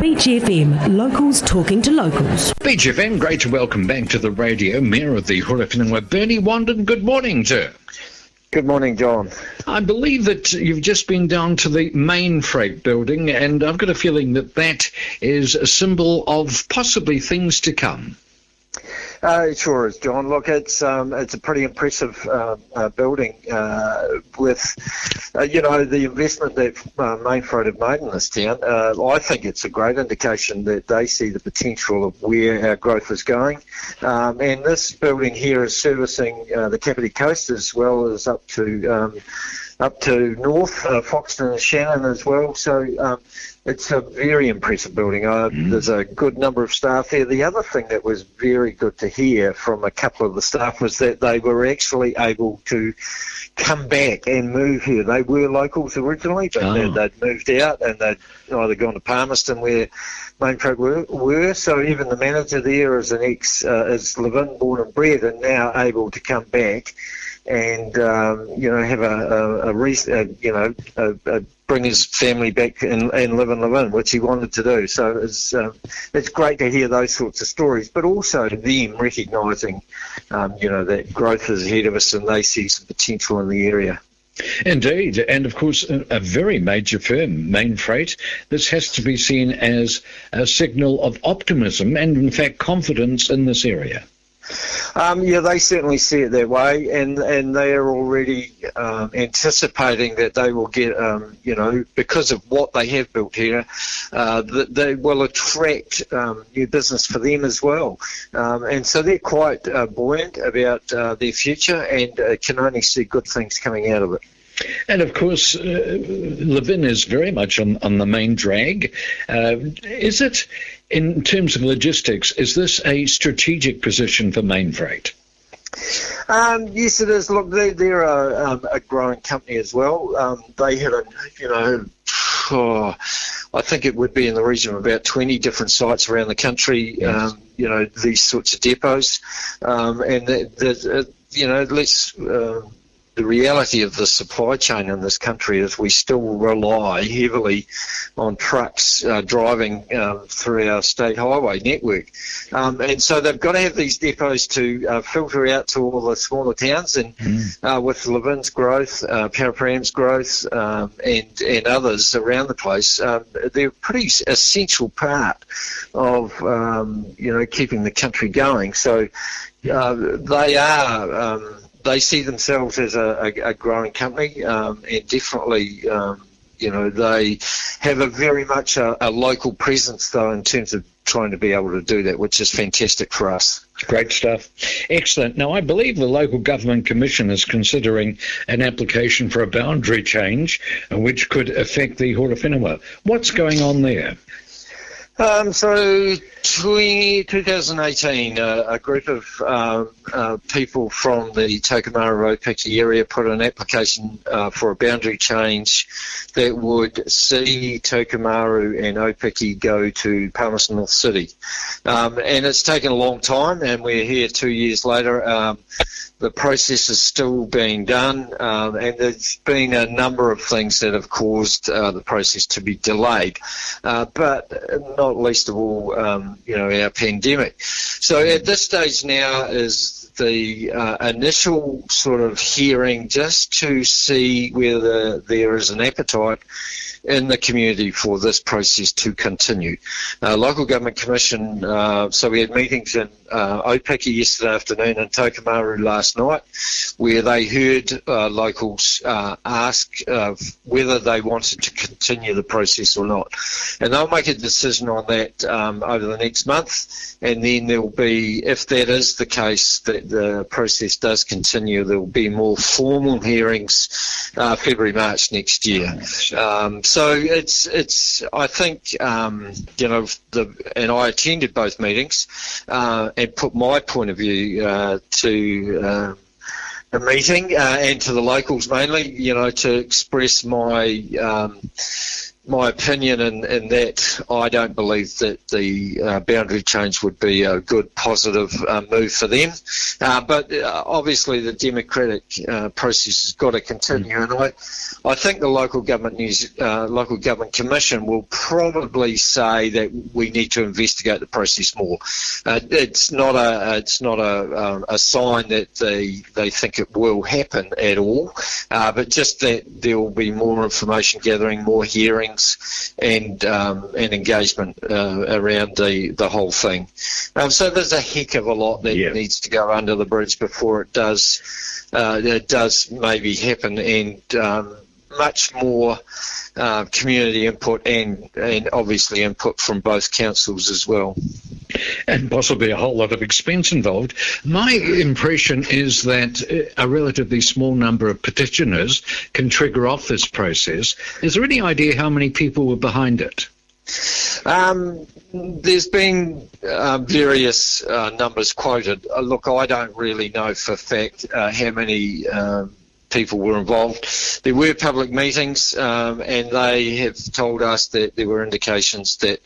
Beach FM, locals talking to locals. Beach FM, great to welcome back to the radio Mayor of the Horowhenua, Bernie Wanden. Good morning, sir. Good morning, John. I believe that you've just been down to the Mainfreight Building, and I've got a feeling that that is a symbol of possibly things to come. It sure is, John. Look, it's a pretty impressive building with, the investment that Mainfreight have made in this town. I think it's a great indication that they see the potential of where our growth is going. And this building here is servicing the Kapiti Coast as well as up to North, Foxton and Shannon as well. So it's a very impressive building. There's a good number of staff there. The other thing that was very good to hear from a couple of the staff was that they were actually able to come back and move here. They were locals originally, but they'd moved out and they'd either gone to Palmeston where Mainfreight were. So even the manager there is an is Levin, born and bred, and now able to come back and have bring his family back and live in Levin, which he wanted to do. So it's great to hear those sorts of stories, but also them recognising, that growth is ahead of us and they see some potential in the area. Indeed, and of course a very major firm, Mainfreight. This has to be seen as a signal of optimism and in fact confidence in this area. They certainly see it that way, and they are already anticipating that they will get, because of what they have built here, that they will attract new business for them as well. And so they're quite buoyant about their future and can only see good things coming out of it. And of course, Levin is very much on the main drag. Is it, in terms of logistics, is this a strategic position for Mainfreight? Yes, it is. Look, they're a growing company as well. They had I think it would be in the region of about 20 different sites around the country. Yes. These sorts of depots, the reality of the supply chain in this country is we still rely heavily on trucks driving through our state highway network. And so they've got to have these depots to filter out to all the smaller towns. And with Levin's growth, Paraparam's growth, and others around the place, they're a pretty essential part of, keeping the country going. So they are... they see themselves as a growing company, and definitely, they have a very much a local presence, though, in terms of trying to be able to do that, which is fantastic for us. Great stuff. Excellent. Now, I believe the Local Government Commission is considering an application for a boundary change, which could affect the Horowhenua. What's going on there? So 2018, a group of people from the Tokomaru and Opiki area put an application for a boundary change that would see Tokomaru and Opiki go to Palmeston North City. And it's taken a long time, and we're here 2 years later. The process is still being done, and there's been a number of things that have caused the process to be delayed, but not least of all, our pandemic. So at this stage now is the initial sort of hearing just to see whether there is an appetite in the community for this process to continue. Local Government Commission, so we had meetings in Opiki yesterday afternoon and Tokomaru last night, where they heard locals ask whether they wanted to continue the process or not. And they'll make a decision on that over the next month, and then there will be, if that is the case, that the process does continue, there will be more formal hearings February, March next year. So it's I think, and I attended both meetings and put my point of view to the meeting and to the locals mainly, to express my my opinion in that I don't believe that the boundary change would be a good, positive move for them. But obviously the democratic process has got to continue, and I think the local government commission will probably say that we need to investigate the process more. It's not a sign that they think it will happen at all, but just that there will be more information gathering, more hearings, and engagement around the whole thing. So there's a heck of a lot that needs to go under the bridge before it does maybe happen, and much more community input and obviously input from both councils as well. And possibly a whole lot of expense involved. My impression is that a relatively small number of petitioners can trigger off this process. Is there any idea how many people were behind it? There's been various numbers quoted. Look, I don't really know for a fact how many people were involved. There were public meetings, and they have told us that there were indications that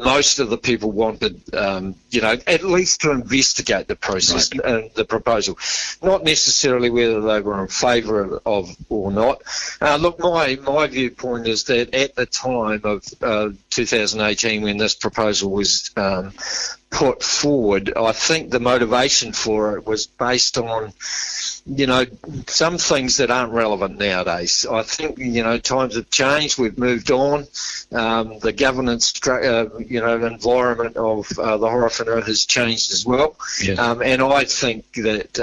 most of the people wanted at least to investigate the process and the proposal, not necessarily whether they were in favour of or not. Look, my viewpoint is that at the time of 2018, when this proposal was put forward, I think the motivation for it was based on some things that aren't relevant nowadays. I think times have changed. We've moved on. The governance environment of the Horowhenua has changed as well. Yes. And I think that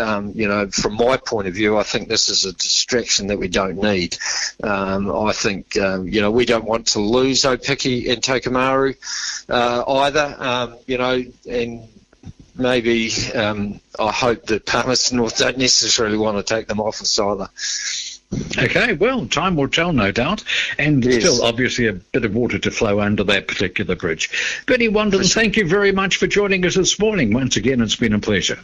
from my point of view, I think this is a distraction that we don't need. I think we don't want to lose Opiki and Tokomaru either. And maybe I hope that Palmeston North don't necessarily want to take them off us either. Okay, well, time will tell, no doubt, and still obviously a bit of water to flow under that particular bridge. Benny Wanden, thank you very much for joining us this morning. Once again, it's been a pleasure.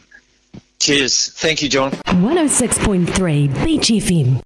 Cheers. Thank you, John. 106.3 Beach FM.